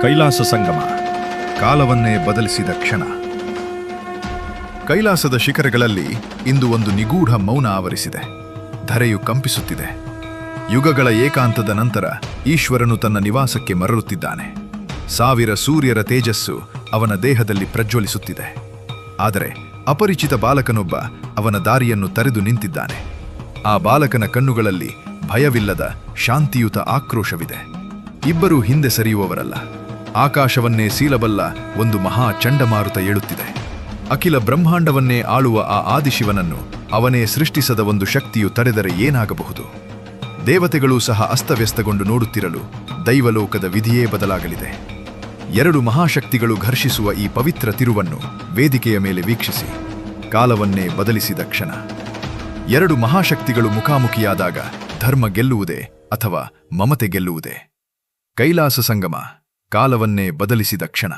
ಕೈಲಾಸ ಸಂಗಮ, ಕಾಲವನ್ನೇ ಬದಲಿಸಿದ ಕ್ಷಣ. ಕೈಲಾಸದ ಶಿಖರಗಳಲ್ಲಿ ಇಂದು ಒಂದು ನಿಗೂಢ ಮೌನ ಆವರಿಸಿದೆ. ಧರೆಯು ಕಂಪಿಸುತ್ತಿದೆ. ಯುಗಗಳ ಏಕಾಂತದ ನಂತರ ಈಶ್ವರನು ತನ್ನ ನಿವಾಸಕ್ಕೆ ಮರಳುತ್ತಿದ್ದಾನೆ. 1000 ಸೂರ್ಯರ ತೇಜಸ್ಸು ಅವನ ದೇಹದಲ್ಲಿ ಪ್ರಜ್ವಲಿಸುತ್ತಿದೆ. ಆದರೆ ಅಪರಿಚಿತ ಬಾಲಕನೊಬ್ಬ ಅವನ ದಾರಿಯನ್ನು ತರೆದು ನಿಂತಿದ್ದಾನೆ. ಆ ಬಾಲಕನ ಕಣ್ಣುಗಳಲ್ಲಿ ಭಯವಿಲ್ಲದ ಶಾಂತಿಯುತ ಆಕ್ರೋಶವಿದೆ. ಇಬ್ಬರೂ ಹಿಂದೆ ಸರಿಯುವವರಲ್ಲ. ಆಕಾಶವನ್ನೇ ಸೀಲಬಲ್ಲ ಒಂದು ಮಹಾ ಚಂಡಮಾರುತ ಏಳುತ್ತಿದೆ. ಅಖಿಲ ಬ್ರಹ್ಮಾಂಡವನ್ನೇ ಆಳುವ ಆ ಆದಿಶಿವನನ್ನು ಅವನೇ ಸೃಷ್ಟಿಸದ ಒಂದು ಶಕ್ತಿಯು ತಡೆದರೆ ಏನಾಗಬಹುದು? ದೇವತೆಗಳೂ ಸಹ ಅಸ್ತವ್ಯಸ್ತಗೊಂಡು ನೋಡುತ್ತಿರಲು ದೈವಲೋಕದ ವಿಧಿಯೇ ಬದಲಾಗಲಿದೆ. 2 ಮಹಾಶಕ್ತಿಗಳು ಘರ್ಷಿಸುವ ಈ ಪವಿತ್ರ ತಿರುವನ್ನು ವೇದಿಕೆಯ ಮೇಲೆ ವೀಕ್ಷಿಸಿ. ಕಾಲವನ್ನೇ ಬದಲಿಸಿದ ಕ್ಷಣ. 2 ಮಹಾಶಕ್ತಿಗಳು ಮುಖಾಮುಖಿಯಾದಾಗ ಧರ್ಮ ಗೆಲ್ಲುವುದೇ ಅಥವಾ ಮಮತೆ ಗೆಲ್ಲುವುದೇ? ಕೈಲಾಸ ಸಂಗಮ, ಕಾಲವನ್ನೇ ಬದಲಿಸಿದ ಕ್ಷಣ.